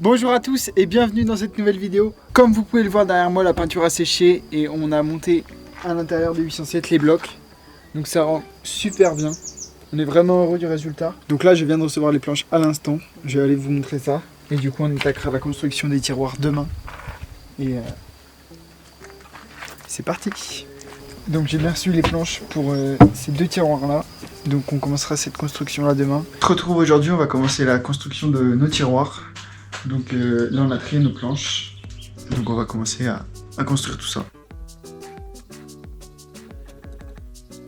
Bonjour à tous et bienvenue dans cette nouvelle vidéo. Comme vous pouvez le voir derrière moi, la peinture a séché et on a monté à l'intérieur de 807 les blocs. Donc ça rend super bien. On est vraiment heureux du résultat. Donc là je viens de recevoir les planches à l'instant. Je vais aller vous montrer ça. Et du coup on attaquera la construction des tiroirs demain. Et c'est parti. Donc j'ai bien reçu les planches pour ces deux tiroirs là. Donc on commencera cette construction là demain. On se retrouve aujourd'hui, on va commencer la construction de nos tiroirs. Donc là on a trié nos planches. Donc on va commencer à construire tout ça.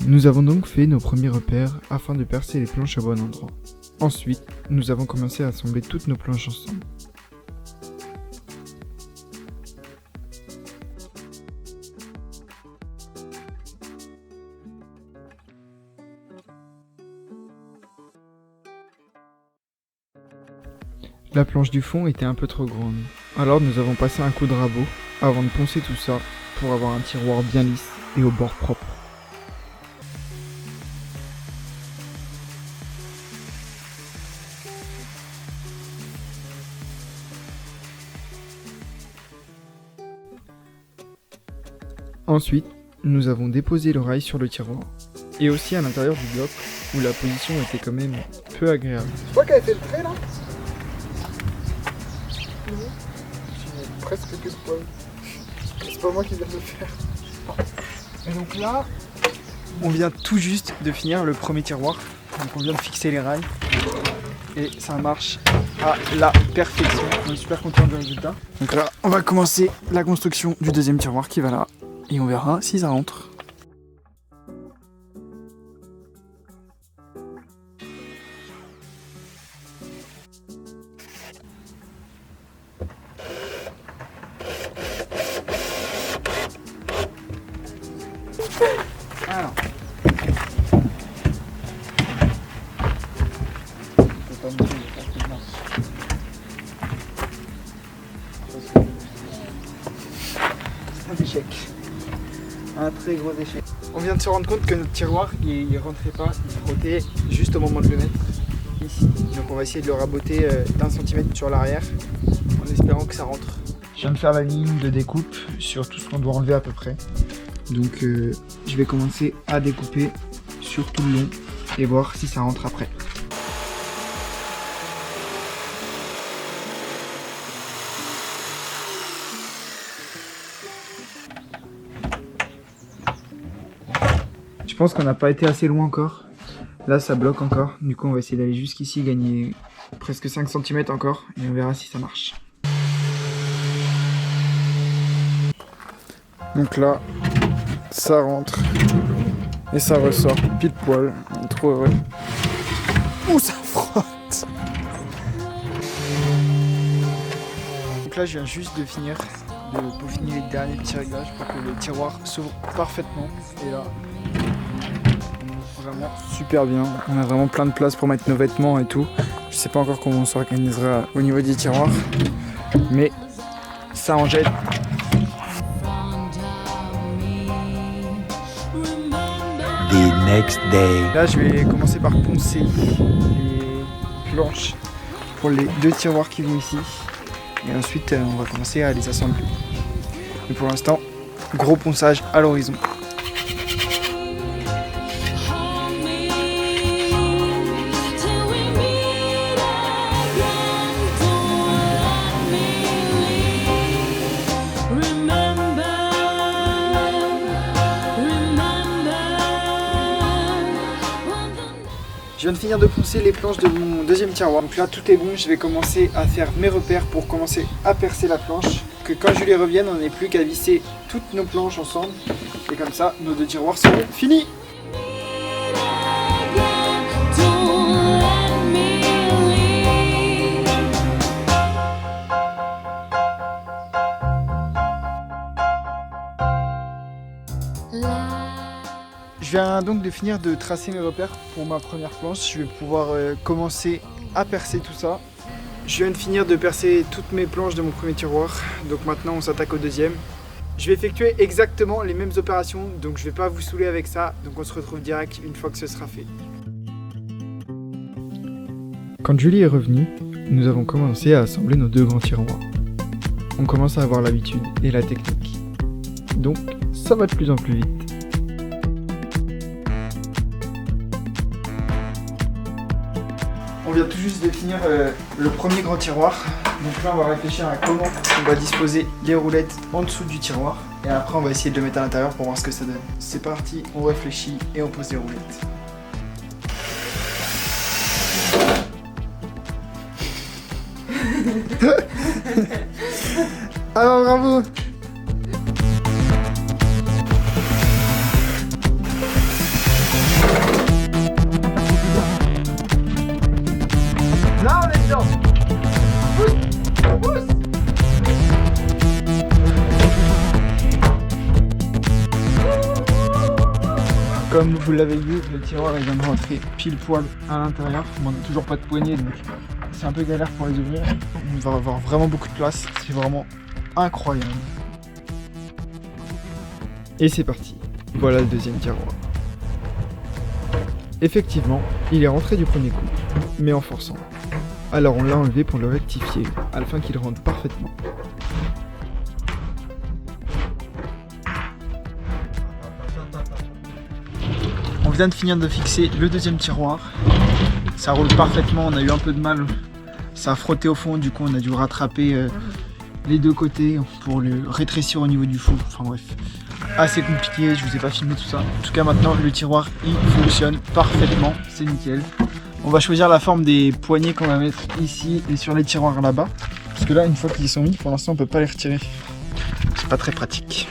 Nous avons donc fait nos premiers repères afin de percer les planches au bon endroit. Ensuite, nous avons commencé à assembler toutes nos planches ensemble. La planche du fond était un peu trop grande, alors nous avons passé un coup de rabot avant de poncer tout ça pour avoir un tiroir bien lisse et au bord propre. Ensuite, nous avons déposé le rail sur le tiroir et aussi à l'intérieur du bloc où la position était quand même peu agréable. C'est toi qui avais fait le trait là? Presque que de poil. C'est pas moi qui viens de le faire. Et donc là, on vient tout juste de finir le premier tiroir. Donc on vient de fixer les rails. Et ça marche à la perfection. On est super content du résultat. Donc là, on va commencer la construction du deuxième tiroir qui va là. Et on verra si ça rentre. Alors. Un échec. Un très gros échec. On vient de se rendre compte que notre tiroir il rentrait pas, il frottait juste au moment de le mettre ici. Donc on va essayer de le raboter d'1 centimètre sur l'arrière en espérant que ça rentre. Je viens de faire la ligne de découpe sur tout ce qu'on doit enlever à peu près. Donc je vais commencer à découper sur tout le long et voir si ça rentre après. Je pense qu'on n'a pas été assez loin encore. Là ça bloque encore. Du coup on va essayer d'aller jusqu'ici, gagner presque 5 cm encore et on verra si ça marche. Donc là, ça rentre et ça ressort pile poil. On est trop heureux. Ouh, ça frotte! Donc là, je viens juste de finir de peaufiner les derniers petits réglages pour que le tiroir s'ouvre parfaitement. Et là, vraiment super bien. On a vraiment plein de place pour mettre nos vêtements et tout. Je sais pas encore comment on s'organisera au niveau des tiroirs, mais ça en jette. The next day. Là, je vais commencer par poncer les planches pour les deux tiroirs qui vont ici. Et ensuite, on va commencer à les assembler. Mais pour l'instant, gros ponçage à l'horizon. Je viens de finir de poncer les planches de mon deuxième tiroir. Donc là tout est bon, je vais commencer à faire mes repères pour commencer à percer la planche. Que quand Julie revienne, on n'ait plus qu'à visser toutes nos planches ensemble. Et comme ça, nos deux tiroirs seront finis. Je viens donc de finir de tracer mes repères pour ma première planche. Je vais pouvoir commencer à percer tout ça. Je viens de finir de percer toutes mes planches de mon premier tiroir. Donc maintenant on s'attaque au deuxième. Je vais effectuer exactement les mêmes opérations, donc je ne vais pas vous saouler avec ça, donc on se retrouve direct une fois que ce sera fait. Quand Julie est revenue, nous avons commencé à assembler nos 2 grands tiroirs. On commence à avoir l'habitude et la technique. Donc, ça va de plus en plus vite. On vient tout juste de finir le premier grand tiroir. Donc là, on va réfléchir à comment on va disposer les roulettes en dessous du tiroir. Et après, on va essayer de le mettre à l'intérieur pour voir ce que ça donne. C'est parti, on réfléchit et on pose les roulettes. Alors, bravo! Là, on est dedans! Pousse! Comme vous l'avez vu, le tiroir il vient de rentrer pile poil à l'intérieur. On n'a toujours pas de poignée, donc c'est un peu galère pour les ouvrir. On va avoir vraiment beaucoup de place, c'est vraiment incroyable. Et c'est parti. Voilà le deuxième tiroir. Effectivement, il est rentré du premier coup, mais en forçant. Alors on l'a enlevé pour le rectifier, afin qu'il rentre parfaitement. On vient de finir de fixer le deuxième tiroir. Ça roule parfaitement, on a eu un peu de mal. Ça a frotté au fond, du coup on a dû rattraper les 2 côtés pour le rétrécir au niveau du fond. Enfin bref, assez compliqué, je vous ai pas filmé tout ça. En tout cas maintenant le tiroir il fonctionne parfaitement, c'est nickel. On va choisir la forme des poignées qu'on va mettre ici et sur les tiroirs là-bas. Parce que là une fois qu'ils sont mis, pour l'instant on peut pas les retirer. C'est pas très pratique.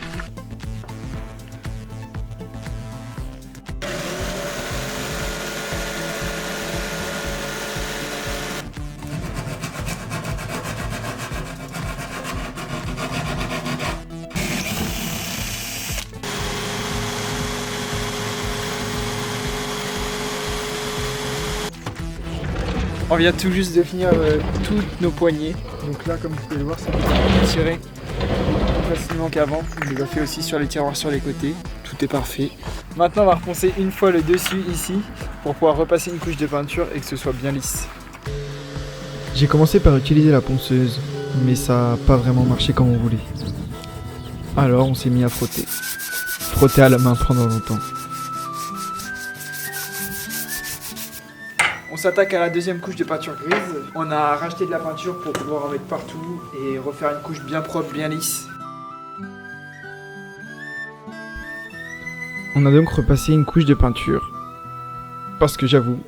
On vient tout juste de finir toutes nos poignées. Donc là, comme vous pouvez le voir, ça peut être tiré plus facilement qu'avant. On les a fait aussi sur les tiroirs sur les côtés. Tout est parfait. Maintenant, on va reponcer une fois le dessus ici pour pouvoir repasser une couche de peinture et que ce soit bien lisse. J'ai commencé par utiliser la ponceuse, mais ça n'a pas vraiment marché comme on voulait. Alors on s'est mis à frotter. Frotter à la main pendant longtemps. On s'attaque à la deuxième couche de peinture grise. On a racheté de la peinture pour pouvoir en mettre partout et refaire une couche bien propre, bien lisse. On a donc repassé une couche de peinture. Parce que j'avoue,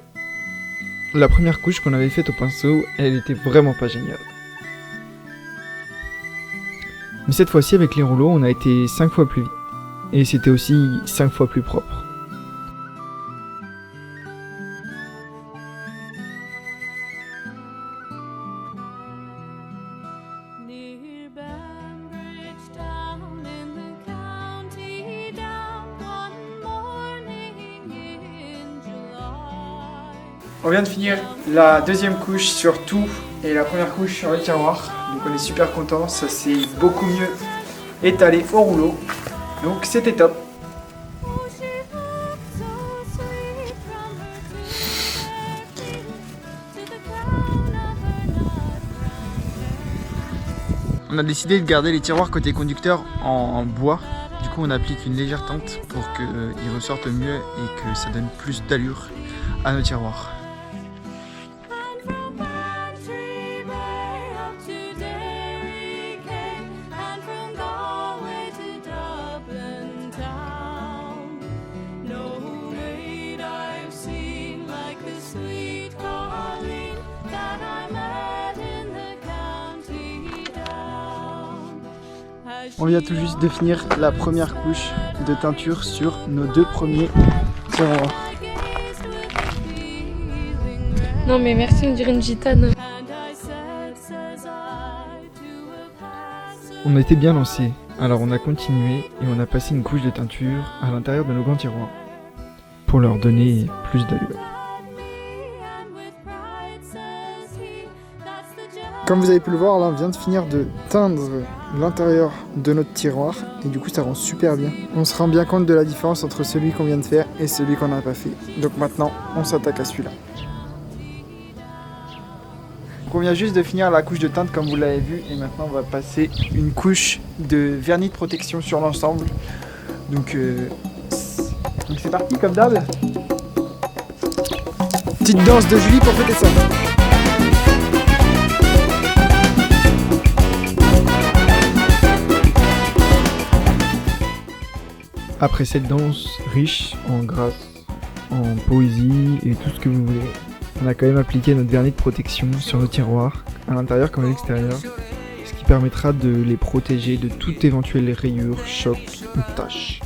la première couche qu'on avait faite au pinceau, elle était vraiment pas géniale. Mais cette fois-ci avec les rouleaux, on a été 5 fois plus vite. Et c'était aussi 5 fois plus propre. On vient de finir la deuxième couche sur tout et la première couche sur le tiroir. Donc on est super content, ça s'est beaucoup mieux étalé au rouleau. Donc c'était top. On a décidé de garder les tiroirs côté conducteur en bois. Du coup on applique une légère teinte pour qu'ils ressortent mieux et que ça donne plus d'allure à nos tiroirs. On vient tout juste de finir la première couche de teinture sur nos 2 premiers tiroirs. Non mais merci, on dirait une gitane. On était bien lancés, alors on a continué et on a passé une couche de teinture à l'intérieur de nos grands tiroirs pour leur donner plus d'allure. Comme vous avez pu le voir, là on vient de finir de teindre l'intérieur de notre tiroir et du coup ça rend super bien. On se rend bien compte de la différence entre celui qu'on vient de faire et celui qu'on n'a pas fait. Donc maintenant on s'attaque à celui-là. Donc on vient juste de finir la couche de teinte comme vous l'avez vu et maintenant on va passer une couche de vernis de protection sur l'ensemble. Donc c'est parti comme d'hab. Petite danse de Julie pour fêter ça. Après cette danse riche en grâce, en poésie et tout ce que vous voulez, on a quand même appliqué notre vernis de protection sur nos tiroirs, à l'intérieur comme à l'extérieur, ce qui permettra de les protéger de toute éventuelle rayure, choc ou tache.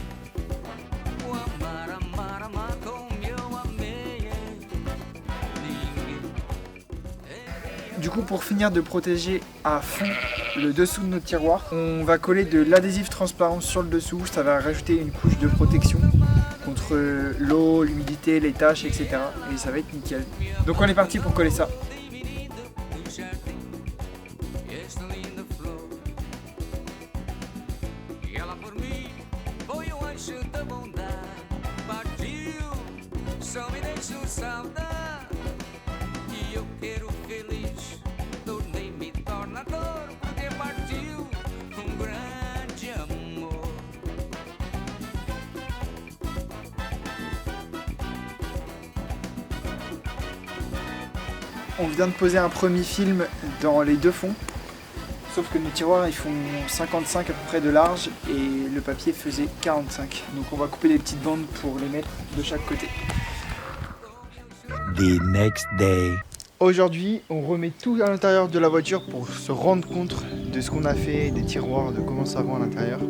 Du coup, pour finir de protéger à fond le dessous de notre tiroir, on va coller de l'adhésif transparent sur le dessous. Ça va rajouter une couche de protection contre l'eau, l'humidité, les taches, etc. Et ça va être nickel. Donc on est parti pour coller ça. On vient de poser un premier film dans les deux fonds, sauf que nos tiroirs ils font 55 à peu près de large et le papier faisait 45. Donc on va couper des petites bandes pour les mettre de chaque côté. The next day. Aujourd'hui, on remet tout à l'intérieur de la voiture pour se rendre compte de ce qu'on a fait, des tiroirs, de comment ça rend à l'intérieur.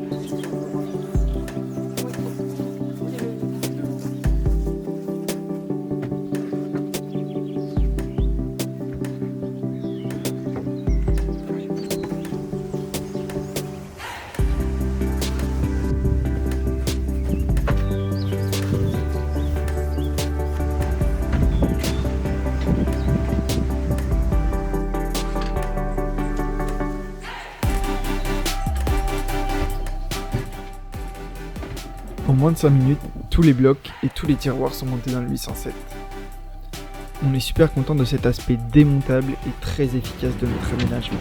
En moins de 5 minutes, tous les blocs et tous les tiroirs sont montés dans le 807. On est super content de cet aspect démontable et très efficace de notre aménagement.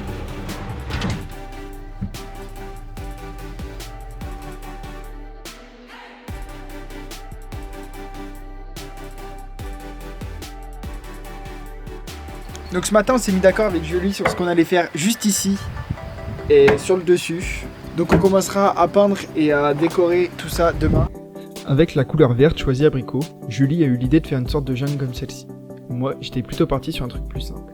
Donc ce matin on s'est mis d'accord avec Julie sur ce qu'on allait faire juste ici et sur le dessus. Donc on commencera à peindre et à décorer tout ça demain. Avec la couleur verte choisie abricot, Julie a eu l'idée de faire une sorte de jungle comme celle-ci. Moi, j'étais plutôt parti sur un truc plus simple.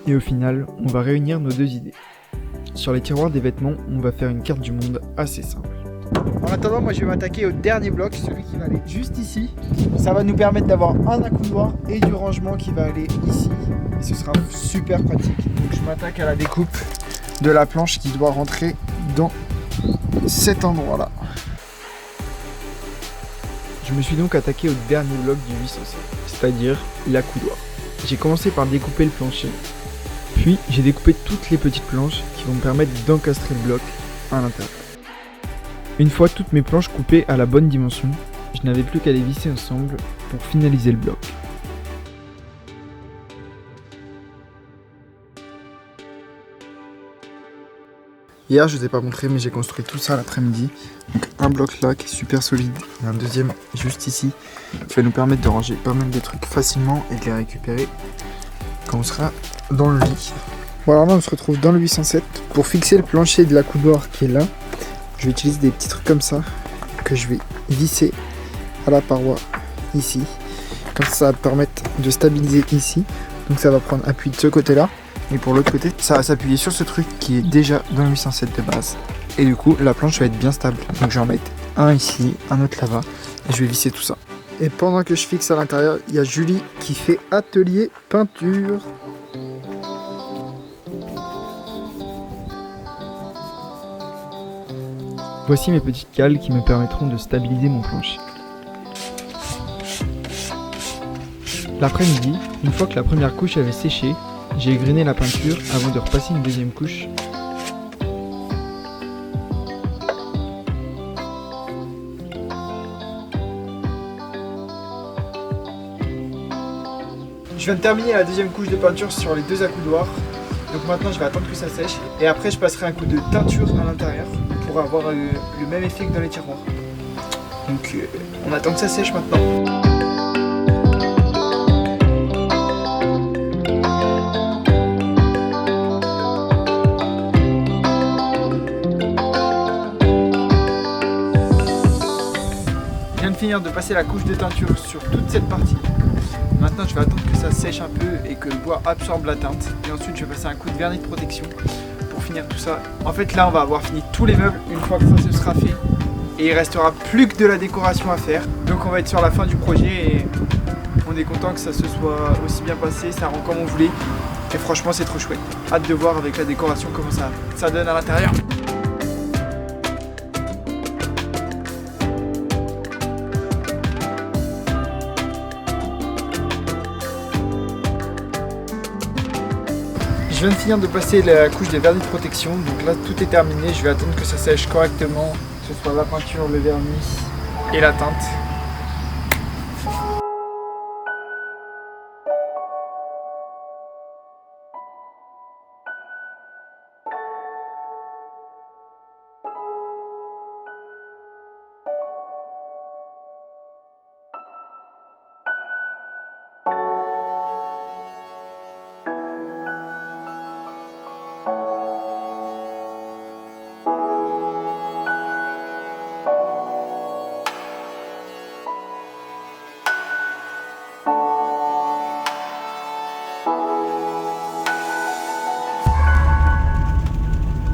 Et au final, on va réunir nos deux idées. Sur les tiroirs des vêtements, on va faire une carte du monde assez simple. En attendant, moi je vais m'attaquer au dernier bloc, celui qui va aller juste ici. Ça va nous permettre d'avoir un accoudoir et du rangement qui va aller ici. Et ce sera super pratique. Donc je m'attaque à la découpe de la planche qui doit rentrer dans cet endroit-là. Je me suis donc attaqué au dernier bloc du 807, c'est-à-dire l'accoudoir. J'ai commencé par découper le plancher, puis j'ai découpé toutes les petites planches qui vont me permettre d'encastrer le bloc à l'intérieur. Une fois toutes mes planches coupées à la bonne dimension, je n'avais plus qu'à les visser ensemble pour finaliser le bloc. Hier, je ne vous ai pas montré, mais j'ai construit tout ça l'après-midi. Donc un bloc là qui est super solide et un deuxième juste ici qui va nous permettre de ranger pas mal de trucs facilement et de les récupérer quand on sera dans le lit. Voilà, là on se retrouve dans le 807. Pour fixer le plancher de l'accoudoir qui est là, je vais utiliser des petits trucs comme ça que je vais visser à la paroi ici. Comme ça va permettre de stabiliser ici. Donc ça va prendre appui de ce côté-là. Et pour l'autre côté, ça va s'appuyer sur ce truc qui est déjà dans le 807 de base. Et du coup, la planche va être bien stable. Donc je vais en mettre un ici, un autre là-bas. Et je vais visser tout ça. Et pendant que je fixe à l'intérieur, il y a Julie qui fait atelier peinture. Voici mes petites cales qui me permettront de stabiliser mon plancher. L'après-midi, une fois que la première couche avait séché, j'ai égrené la peinture avant de repasser une deuxième couche. Je viens de terminer la deuxième couche de peinture sur les deux accoudoirs. Donc maintenant je vais attendre que ça sèche et après je passerai un coup de teinture à l'intérieur pour avoir le même effet que dans les tiroirs. Donc on attend que ça sèche maintenant. Je viens de finir de passer la couche de teinture sur toute cette partie. Maintenant je vais attendre que ça sèche un peu et que le bois absorbe la teinte. Et ensuite je vais passer un coup de vernis de protection pour finir tout ça. En fait là on va avoir fini tous les meubles une fois que ça se sera fait. Et il restera plus que de la décoration à faire. Donc on va être sur la fin du projet et on est content que ça se soit aussi bien passé. Ça rend comme on voulait. Et franchement c'est trop chouette. Hâte de voir avec la décoration comment ça donne à l'intérieur. Je viens de finir de passer la couche des vernis de protection, donc là tout est terminé, je vais attendre que ça sèche correctement, que ce soit la peinture, le vernis et la teinte.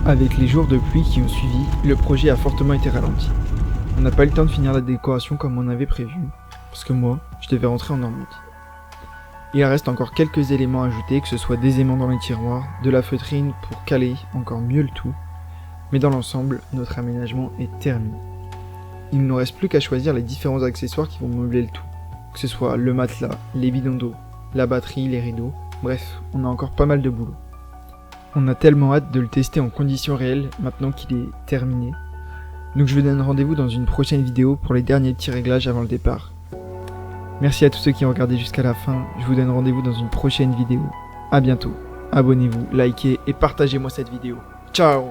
Avec les jours de pluie qui ont suivi, le projet a fortement été ralenti. On n'a pas eu le temps de finir la décoration comme on avait prévu, parce que moi, je devais rentrer en Normandie. Il reste encore quelques éléments à ajouter, que ce soit des aimants dans les tiroirs, de la feutrine pour caler encore mieux le tout, mais dans l'ensemble, notre aménagement est terminé. Il ne nous reste plus qu'à choisir les différents accessoires qui vont meubler le tout, que ce soit le matelas, les bidons d'eau, la batterie, les rideaux, bref, on a encore pas mal de boulot. On a tellement hâte de le tester en conditions réelles maintenant qu'il est terminé. Donc je vous donne rendez-vous dans une prochaine vidéo pour les derniers petits réglages avant le départ. Merci à tous ceux qui ont regardé jusqu'à la fin, je vous donne rendez-vous dans une prochaine vidéo. A bientôt, abonnez-vous, likez et partagez-moi cette vidéo. Ciao!